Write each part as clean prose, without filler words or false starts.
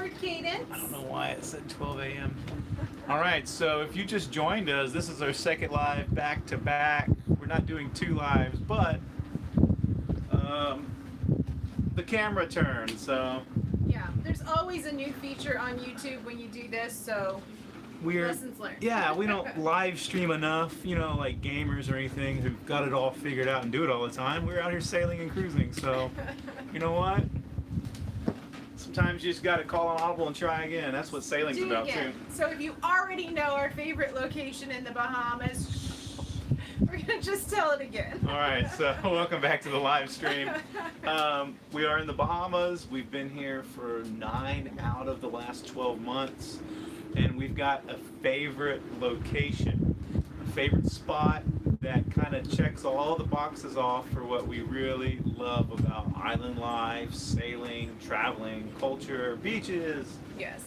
aboard Cadence. I don't know why it said 12 a.m. All right, so if you just joined us, this is our second live back to back. We're not doing two lives, but the camera turned, so. Yeah, there's always a new feature on YouTube when you do this, so lessons learned. Yeah, we don't live stream enough, like gamers or anything who've got it all figured out and do it all the time. We're out here sailing and cruising, so you know what? Sometimes you just got to call an audible and try again. That's what sailing's about too. So if you already know our favorite location in the Bahamas, we're gonna just tell it again. All right, so welcome back to the live stream. We are in the Bahamas. We've been here for 9 out of the last 12 months, and we've got a favorite location, a favorite spot that kind of checks all the boxes off for what we really love about island life, sailing, traveling, culture, beaches. Yes.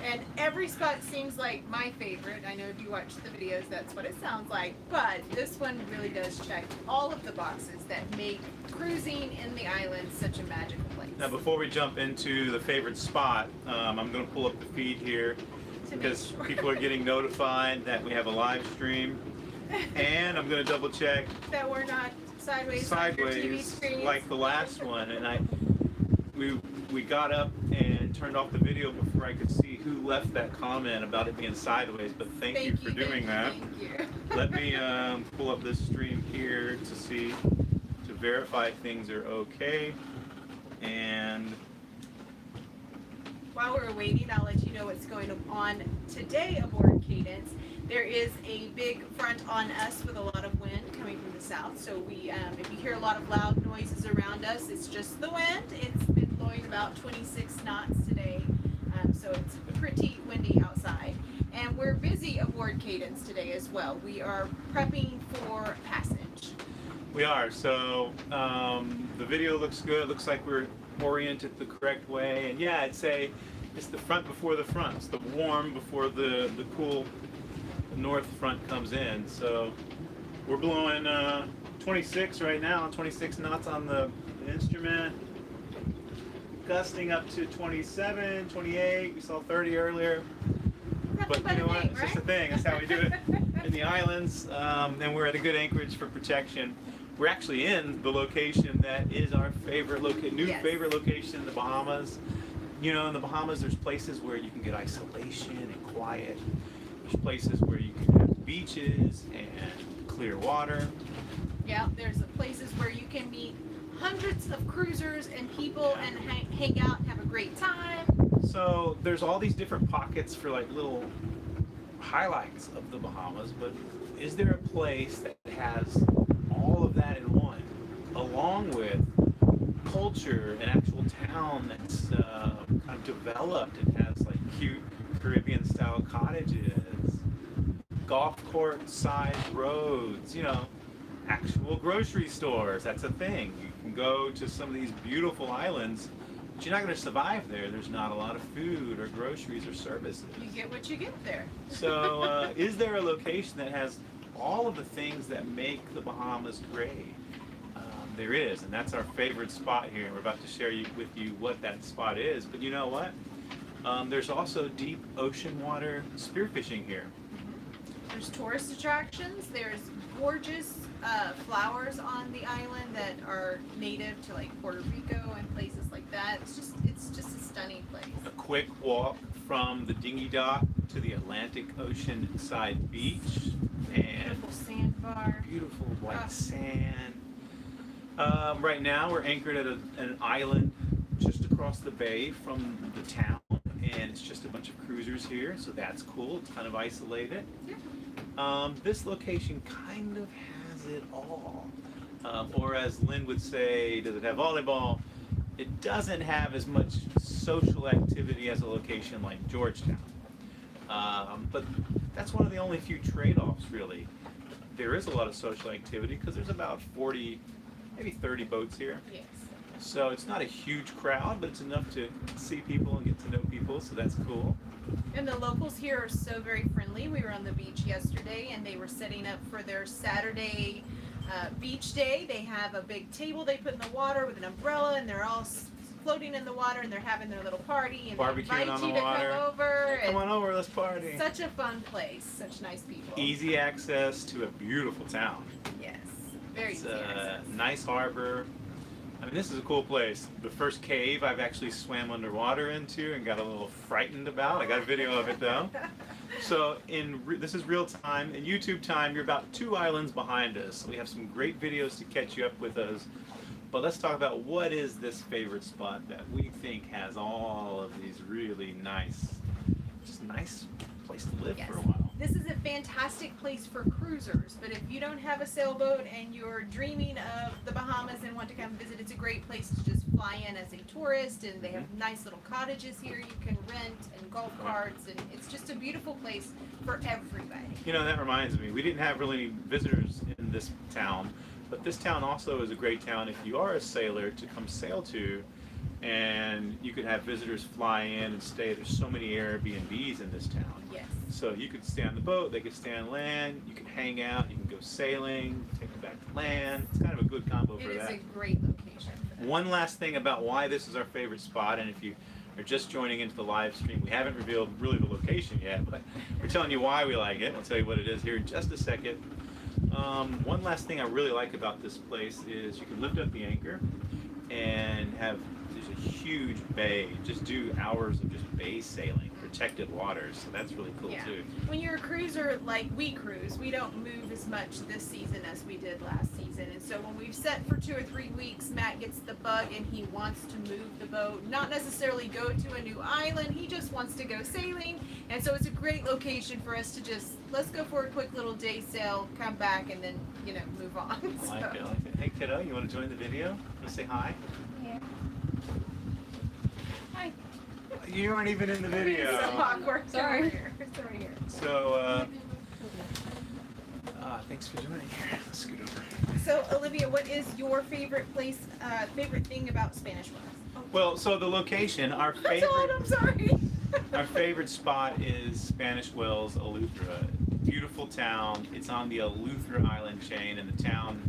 And every spot seems like my favorite. I know if you watch the videos, that's what it sounds like. But this one really does check all of the boxes that make cruising in the islands such a magical place. Now, before we jump into the favorite spot, I'm going to pull up the feed here because people are getting notified that we have a live stream. And I'm going to double check that we're not sideways on your TV screens like the last one. And we got up and turned off the video before I could see who left that comment about it being sideways. But thank you for doing that. Thank you. Let me pull up this stream here to verify things are okay. And while we're waiting, I'll let you know what's going on today aboard Cadence. There is a big front on us with a lot of wind coming from the south. So we, if you hear a lot of loud noises around us, it's just the wind. It's been blowing about 26 knots today, so it's pretty windy outside. And we're busy aboard Cadence today as well. We are prepping for passage. We are. So the video looks good. Looks like we're oriented the correct way. And yeah, it's the front before the front. It's the warm before the cool north front comes in. So we're blowing 26 right now, 26 knots on the instrument, gusting up to 27, 28. We saw 30 earlier. But you know what? It's just a thing. That's how we do it in the islands. And we're at a good anchorage for protection. We're actually in the location that is our favorite favorite location in the Bahamas. In the Bahamas, there's places where you can get isolation and quiet. There's places where you can have beaches and clear water. Yeah, there's places where you can meet hundreds of cruisers and people and hang out and have a great time. So there's all these different pockets for like little highlights of the Bahamas, but is there a place that has all of that in one, along with culture, an actual town that's kind of developed and has like cute Caribbean style cottages, golf court side roads, actual grocery stores? That's a thing. You can go to some of these beautiful islands, but you're not going to survive there. There's not a lot of food or groceries or services. You get what you get there. So is there a location that has all of the things that make the Bahamas great? There is, and that's our favorite spot here. We're about to share with you what that spot is. But you know what? There's also deep ocean water spearfishing here. There's tourist attractions. There's gorgeous flowers on the island that are native to like Puerto Rico and places like that. It's just a stunning place. A quick walk from the dinghy dock to the Atlantic Ocean side beach, and beautiful sandbar. Beautiful white sand. Right now we're anchored at an island just across the bay from the town, and it's just a bunch of cruisers here, so that's cool. It's kind of isolated. Yeah. This location kind of has it all. Or as Lynn would say, does it have volleyball? It doesn't have as much social activity as a location like Georgetown. But that's one of the only few trade-offs, really. There is a lot of social activity because there's about 40, maybe 30 boats here. Yes. So it's not a huge crowd, but it's enough to see people and get to know people, so that's cool. And the locals here are so very friendly. We were on the beach yesterday, and they were setting up for their Saturday beach day. They have a big table they put in the water with an umbrella, and they're all floating in the water and they're having their little party and Barbecuing they invite on the you to water. come over. Come on over, let's party. Such a fun place. Such nice people. Easy access to a beautiful town. Yes. Very It's easy a access. nice harbor. I mean, this is a cool place. The first cave I've actually swam underwater into and got a little frightened about. I got a video of it though. So this is real time. In YouTube time, you're about 2 islands behind us. We have some great videos to catch you up with us. But let's talk about what is this favorite spot that we think has all of these really nice, just nice place to live Yes. for a while. This is a fantastic place for cruisers, but if you don't have a sailboat and you're dreaming of the Bahamas and want to come visit, it's a great place to just fly in as a tourist, and they have nice little cottages here you can rent and golf carts, and it's just a beautiful place for everybody. You know, that reminds me, we didn't have really any visitors in this town, but this town also is a great town if you are a sailor to come sail to, and you could have visitors fly in and stay. There's so many Airbnbs in this town. Yes. So you could stay on the boat, they could stay on land, you can hang out, you can go sailing, take them back to land. It's kind of a good combo It for is that. a great location for that. One last thing about why this is our favorite spot, and if you are just joining into the live stream, we haven't revealed really the location yet, but we're telling you why we like it. I'll tell you what it is here in just a second. One last thing I really like about this place is you can lift up the anchor and there's a huge bay, just do hours of just bay sailing, protected waters, so that's really cool Yeah. too. When you're a cruiser like we cruise, we don't move as much this season as we did last season. And so when we've set for 2 or 3 weeks, Matt gets the bug and he wants to move the boat, not necessarily go to a new island, he just wants to go sailing. And so it's a great location for us to just, let's go for a quick little day sail, come back, and then, move on. I like it, I like it. Hey kiddo, you want to join the video? Want to say hi? Yeah. Hi. You aren't even in the video. So awkward. Sorry. Sorry here. So, thanks for joining here. Let's scoot over. So Olivia, what is your favorite place, favorite thing about Spanish Wells? Well, so the location, our That's all, favorite, I'm sorry. our favorite spot is Spanish Wells, Eleuthera. Beautiful town. It's on the Eleuthera island chain, and the town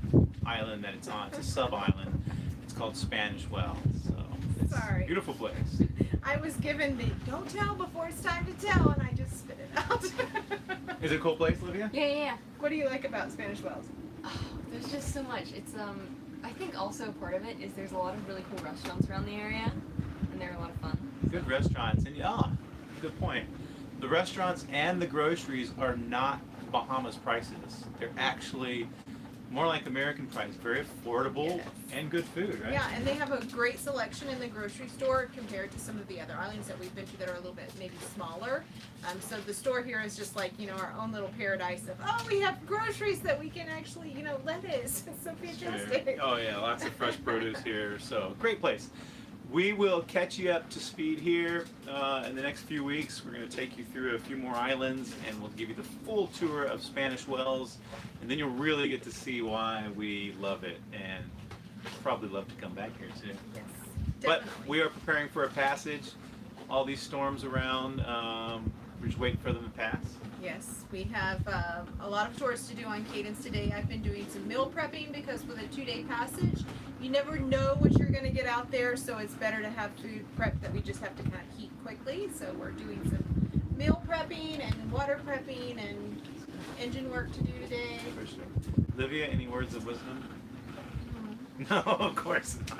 island that it's on, it's a sub-island. It's called Spanish Wells. So it's Sorry. a beautiful place. I was given the don't tell before it's time to tell, and I just spit it out. Is it a cool place, Olivia? Yeah. What do you like about Spanish Wells? Oh, there's just so much. It's I think also part of it is there's a lot of really cool restaurants around the area, and they're a lot of fun. Good restaurants, and good point. The restaurants and the groceries are not Bahamas prices. They're actually more like American price, very affordable Yes. and good food, right? Yeah, and they have a great selection in the grocery store compared to some of the other islands that we've been to that are a little bit maybe smaller. So the store here is just like, our own little paradise of, we have groceries that we can actually, lettuce. It's so fantastic. Oh yeah, lots of fresh produce here. So great place. We will catch you up to speed here in the next few weeks. We're going to take you through a few more islands, and we'll give you the full tour of Spanish Wells, and then you'll really get to see why we love it, and probably love to come back here too. Yes, But definitely. we are preparing for a passage. All these storms around, we're just waiting for them to pass. Yes, we have a lot of tours to do on Cadence today. I've been doing some meal prepping because with a 2-day passage, you never know what you're going to get out there, so it's better to have food prep that we just have to kind of heat quickly. So we're doing some meal prepping and water prepping and engine work to do today. For sure. Olivia, any words of wisdom? No, of course not.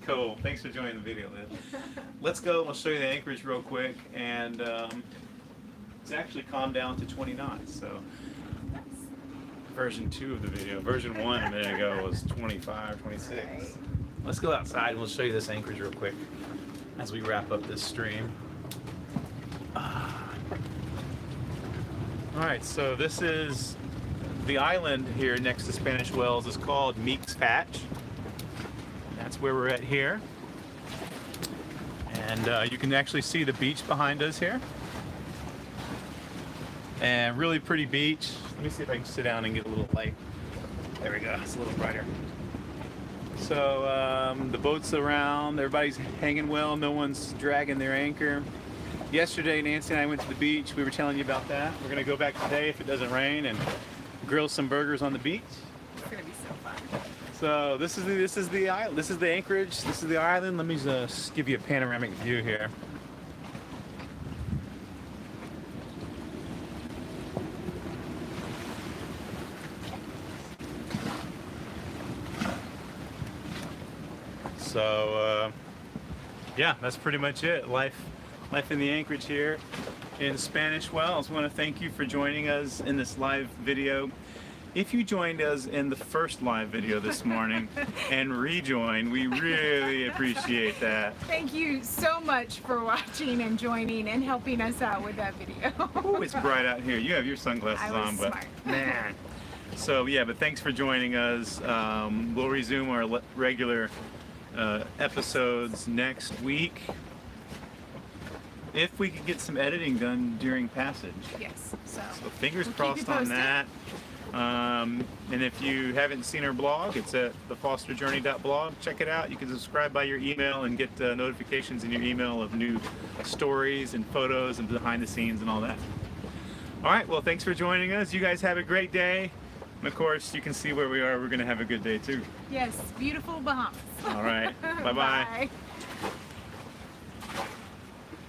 Cool. Thanks for joining the video, Liv. Let's go. We'll show you the anchorage real quick, and it's actually calmed down to 20 knots. So version 2 of the video. Version 1 a minute ago was 25, 26. Right. Let's go outside and we'll show you this anchorage real quick as we wrap up this stream. All right, so this is the island here next to Spanish Wells. Is called Meek's Patch. That's where we're at here. And you can actually see the beach behind us here. And really pretty beach. Let me see if I can sit down and get a little light. There we go, it's a little brighter. So the boat's around, everybody's hanging well, no one's dragging their anchor. Yesterday, Nancy and I went to the beach. We were telling you about that. We're gonna go back today if it doesn't rain and grill some burgers on the beach. It's going to be so fun. So this is the island. This is the anchorage. This is the island. Let me just give you a panoramic view here. So yeah, that's pretty much it. Life in the anchorage here in Spanish Wells. I want to thank you for joining us in this live video. If you joined us in the first live video this morning and rejoined, we really appreciate that. Thank you so much for watching and joining and helping us out with that video. Oh, it's bright out here. You have your sunglasses I was on, but smart. man. So yeah, but thanks for joining us. We'll resume our regular episodes next week. If we could get some editing done during passage. Yes, so Fingers we'll keep crossed you on posted. that. And if you haven't seen our blog, it's at thefosterjourney.blog. Check it out. You can subscribe by your email and get notifications in your email of new stories and photos and behind the scenes and all that. All right, well, thanks for joining us. You guys have a great day. And of course, you can see where we are. We're going to have a good day too. Yes, beautiful Bahamas. All right. Bye-bye. Bye.